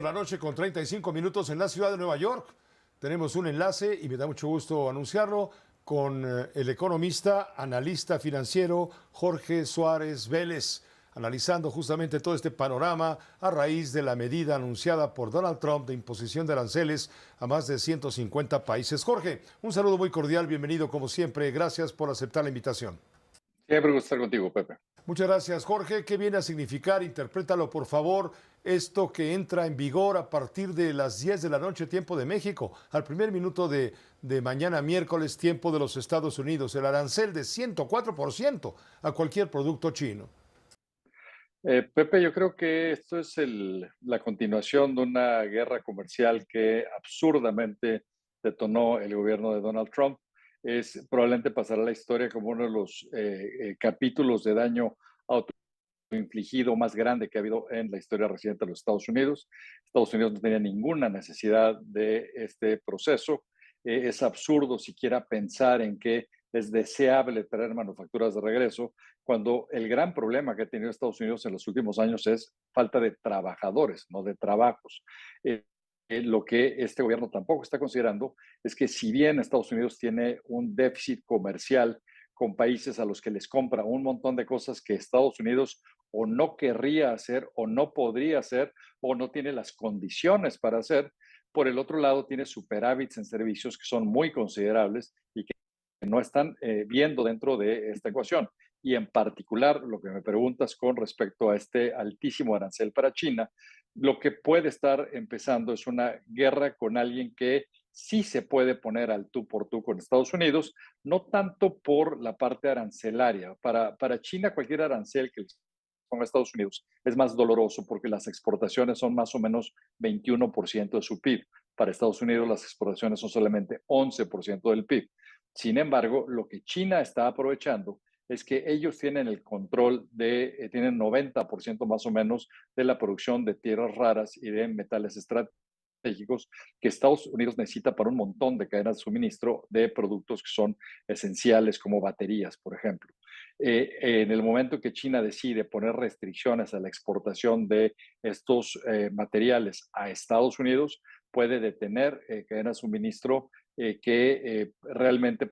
La noche con 35 minutos en la ciudad de Nueva York. Tenemos un enlace y me da mucho gusto anunciarlo con el economista, analista financiero Jorge Suárez Vélez, analizando justamente todo este panorama a raíz de la medida anunciada por Donald Trump de imposición de aranceles a más de 150 países. Jorge, un saludo muy cordial, bienvenido como siempre, gracias por aceptar la invitación. Siempre gusto estar contigo, Pepe. Muchas gracias, Jorge. ¿Qué viene a significar? Interprétalo, por favor, esto que entra en vigor a partir de las 10 de la noche, tiempo de México, al primer minuto de mañana miércoles, tiempo de los Estados Unidos, el arancel de 104% a cualquier producto chino. Pepe, yo creo que esto es la continuación de una guerra comercial que absurdamente detonó el gobierno de Donald Trump. Probablemente pasará a la historia como uno de los capítulos de daño autoinfligido más grande que ha habido en la historia reciente de los Estados Unidos. Estados Unidos no tenía ninguna necesidad de este proceso. Es absurdo siquiera pensar en que es deseable traer manufacturas de regreso, cuando el gran problema que ha tenido Estados Unidos en los últimos años es falta de trabajadores, no de trabajos. Lo que este gobierno tampoco está considerando es que si bien Estados Unidos tiene un déficit comercial con países a los que les compra un montón de cosas que Estados Unidos o no querría hacer o no podría hacer o no tiene las condiciones para hacer, por el otro lado tiene superávits en servicios que son muy considerables y que no están viendo dentro de esta ecuación. Y en particular, lo que me preguntas con respecto a este altísimo arancel para China, lo que puede estar empezando es una guerra con alguien que sí se puede poner al tú por tú con Estados Unidos, no tanto por la parte arancelaria. Para China, cualquier arancel que les ponga Estados Unidos es más doloroso porque las exportaciones son más o menos 21% de su PIB. Para Estados Unidos, las exportaciones son solamente 11% del PIB. Sin embargo, lo que China está aprovechando es que ellos tienen el control tienen 90% más o menos de la producción de tierras raras y de metales estratégicos que Estados Unidos necesita para un montón de cadenas de suministro de productos que son esenciales como baterías, por ejemplo. En el momento que China decide poner restricciones a la exportación de estos materiales a Estados Unidos, puede detener cadenas de suministro que realmente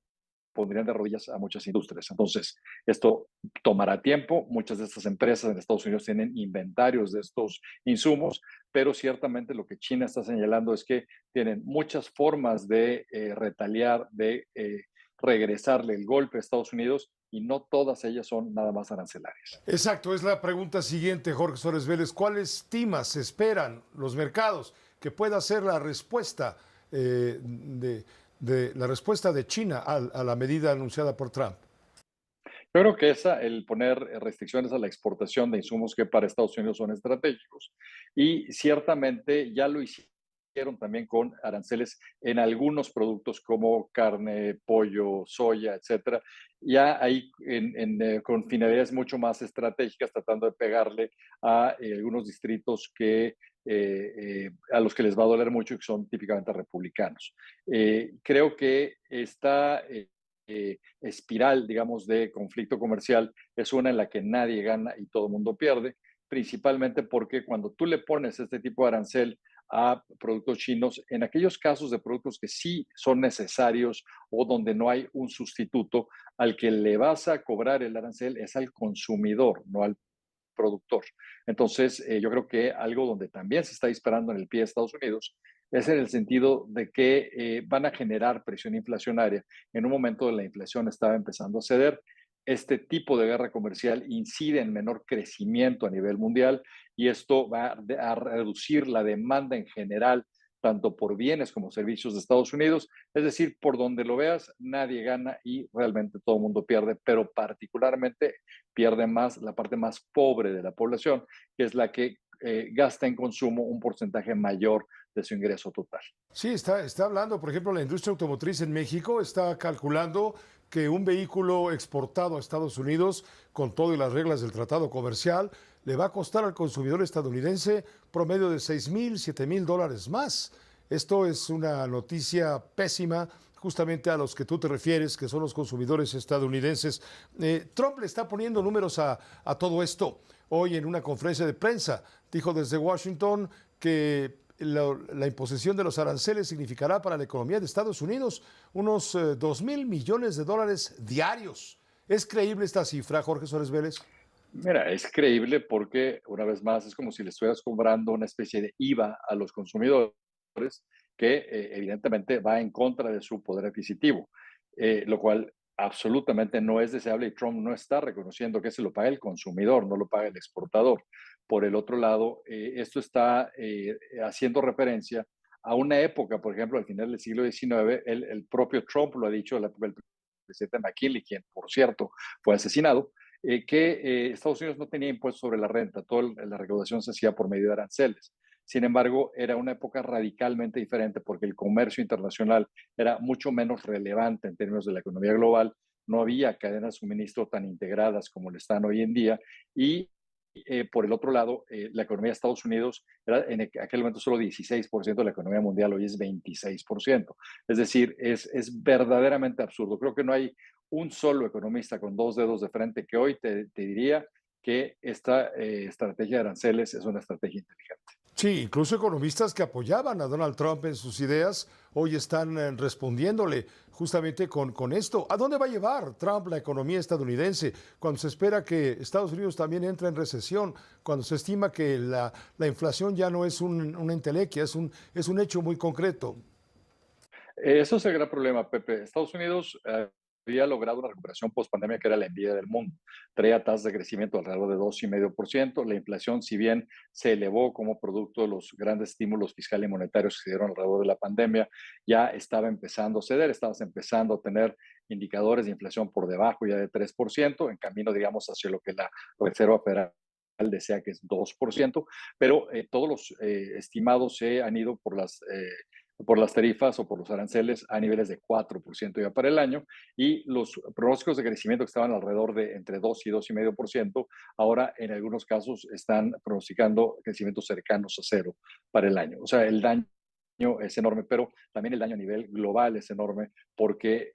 pondrían de rodillas a muchas industrias. Entonces, esto tomará tiempo. Muchas de estas empresas en Estados Unidos tienen inventarios de estos insumos, pero ciertamente lo que China está señalando es que tienen muchas formas de retaliar, de regresarle el golpe a Estados Unidos y no todas ellas son nada más arancelarias. Exacto, es la pregunta siguiente, Jorge Suárez Vélez. ¿Cuál estimas esperan los mercados que pueda ser la respuesta la respuesta de China a la medida anunciada por Trump? Yo creo que el poner restricciones a la exportación de insumos que para Estados Unidos son estratégicos. Y ciertamente ya lo hicieron también con aranceles en algunos productos como carne, pollo, soya, etcétera. Ya ahí con finalidades mucho más estratégicas, tratando de pegarle a algunos distritos a los que les va a doler mucho y que son típicamente republicanos. Creo que esta espiral, digamos, de conflicto comercial es una en la que nadie gana y todo el mundo pierde, principalmente porque cuando tú le pones este tipo de arancel a productos chinos, en aquellos casos de productos que sí son necesarios o donde no hay un sustituto, al que le vas a cobrar el arancel es al consumidor, no al productor. Entonces, yo creo que algo donde también se está disparando en el pie de Estados Unidos es en el sentido de que van a generar presión inflacionaria. En un momento de la inflación estaba empezando a ceder. Este tipo de guerra comercial incide en menor crecimiento a nivel mundial y esto va a reducir la demanda en general, tanto por bienes como servicios de Estados Unidos. Es decir, por donde lo veas, nadie gana y realmente todo el mundo pierde, pero particularmente pierde más la parte más pobre de la población, que es la que gasta en consumo un porcentaje mayor de su ingreso total. Sí, está hablando, por ejemplo, la industria automotriz en México está calculando que un vehículo exportado a Estados Unidos, con todo y las reglas del tratado comercial, le va a costar al consumidor estadounidense promedio de $6,000, $7,000 más. Esto es una noticia pésima justamente a los que tú te refieres, que son los consumidores estadounidenses. Trump le está poniendo números a todo esto. Hoy en una conferencia de prensa dijo desde Washington que la imposición de los aranceles significará para la economía de Estados Unidos unos 2.000 millones de dólares diarios. ¿Es creíble esta cifra, Jorge Suárez Vélez? Mira, es creíble porque, una vez más, es como si le estuvieras cobrando una especie de IVA a los consumidores que evidentemente va en contra de su poder adquisitivo, lo cual absolutamente no es deseable y Trump no está reconociendo que se lo paga el consumidor, no lo paga el exportador. Por el otro lado, esto está haciendo referencia a una época, por ejemplo, al final del siglo XIX, el propio Trump lo ha dicho, la época del presidente McKinley, quien, por cierto, fue asesinado, que Estados Unidos no tenía impuestos sobre la renta, toda la recaudación se hacía por medio de aranceles. Sin embargo, era una época radicalmente diferente porque el comercio internacional era mucho menos relevante en términos de la economía global, no había cadenas de suministro tan integradas como lo están hoy en día y por el otro lado, la economía de Estados Unidos era en aquel momento solo 16% de la economía mundial, hoy es 26%. Es decir, es verdaderamente absurdo. Creo que no hay un solo economista con dos dedos de frente que hoy te diría que esta estrategia de aranceles es una estrategia inteligente. Sí, incluso economistas que apoyaban a Donald Trump en sus ideas hoy están respondiéndole justamente con esto. ¿A dónde va a llevar Trump la economía estadounidense cuando se espera que Estados Unidos también entre en recesión, cuando se estima que la inflación ya no es una entelequia, es un hecho muy concreto? Eso es el gran problema, Pepe. Estados Unidos había logrado una recuperación post-pandemia que era la envidia del mundo. Traía tasas de crecimiento alrededor de 2,5%. La inflación, si bien se elevó como producto de los grandes estímulos fiscales y monetarios que se dieron alrededor de la pandemia, ya estaba empezando a ceder, estabas empezando a tener indicadores de inflación por debajo ya de 3%, en camino, digamos, hacia lo que la Reserva Federal desea que es 2%, pero todos los estimados se han ido por las tarifas o por los aranceles a niveles de 4% ya para el año y los pronósticos de crecimiento que estaban alrededor de entre 2 y 2,5%, ahora en algunos casos están pronosticando crecimientos cercanos a cero para el año. O sea, el daño es enorme, pero también el daño a nivel global es enorme porque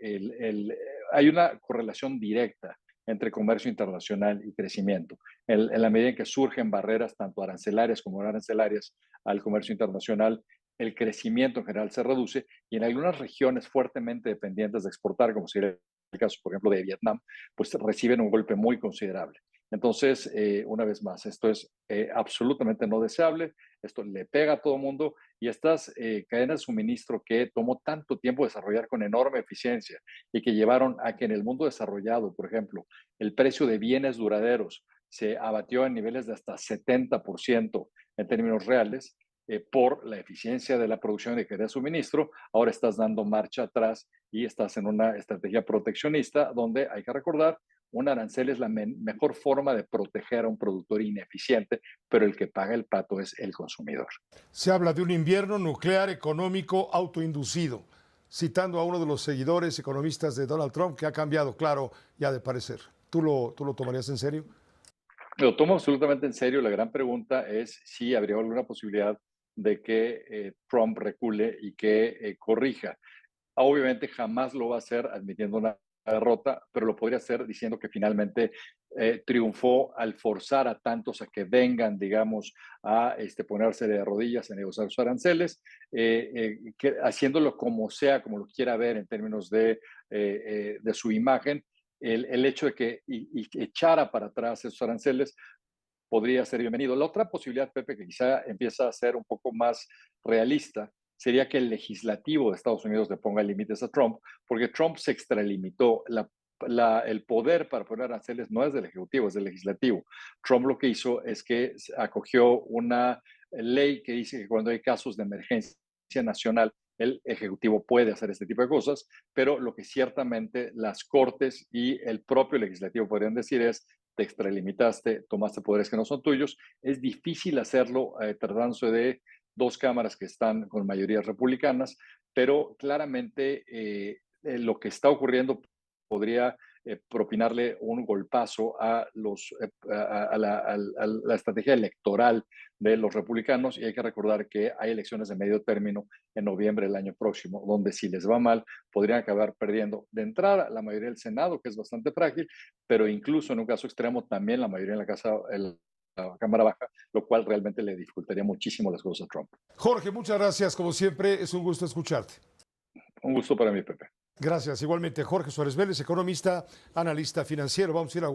hay una correlación directa entre comercio internacional y crecimiento. En la medida en que surgen barreras, tanto arancelarias como no arancelarias, al comercio internacional, el crecimiento en general se reduce y en algunas regiones fuertemente dependientes de exportar, como sería el caso, por ejemplo, de Vietnam, pues reciben un golpe muy considerable. Entonces, una vez más, esto es absolutamente no deseable, esto le pega a todo el mundo y estas cadenas de suministro que tomó tanto tiempo desarrollar con enorme eficiencia y que llevaron a que en el mundo desarrollado, por ejemplo, el precio de bienes duraderos se abatió en niveles de hasta 70% en términos reales, por la eficiencia de la producción de cadena de suministro, ahora estás dando marcha atrás y estás en una estrategia proteccionista donde hay que recordar, un arancel es la mejor forma de proteger a un productor ineficiente, pero el que paga el pato es el consumidor. Se habla de un invierno nuclear económico autoinducido, citando a uno de los seguidores economistas de Donald Trump que ha cambiado, claro, ya de parecer. ¿Tú lo tomarías en serio? Lo tomo absolutamente en serio. La gran pregunta es si habría alguna posibilidad de que Trump recule y que corrija. Obviamente jamás lo va a hacer admitiendo una derrota, pero lo podría hacer diciendo que finalmente triunfó al forzar a tantos a que vengan, digamos, a ponerse de rodillas a negociar sus aranceles, haciéndolo como sea, como lo quiera ver en términos de su imagen. El hecho de que echara para atrás esos aranceles podría ser bienvenido. La otra posibilidad, Pepe, que quizá empieza a ser un poco más realista, sería que el legislativo de Estados Unidos le ponga límites a Trump, porque Trump se extralimitó. El poder para poner aranceles no es del Ejecutivo, es del Legislativo. Trump lo que hizo es que acogió una ley que dice que cuando hay casos de emergencia nacional, el Ejecutivo puede hacer este tipo de cosas, pero lo que ciertamente las Cortes y el propio Legislativo podrían decir es te extralimitaste, tomaste poderes que no son tuyos. Es difícil hacerlo tratándose de dos cámaras que están con mayorías republicanas, pero claramente lo que está ocurriendo podría propinarle un golpazo a la estrategia electoral de los republicanos y hay que recordar que hay elecciones de medio término en noviembre del año próximo, donde si les va mal podrían acabar perdiendo de entrada la mayoría del Senado, que es bastante frágil, pero incluso en un caso extremo también la mayoría en la Casa, Cámara Baja, lo cual realmente le dificultaría muchísimo las cosas a Trump. Jorge, muchas gracias. Como siempre, es un gusto escucharte. Un gusto para mí, Pepe. Gracias. Igualmente, Jorge Suárez Vélez, economista, analista financiero. Vamos a ir a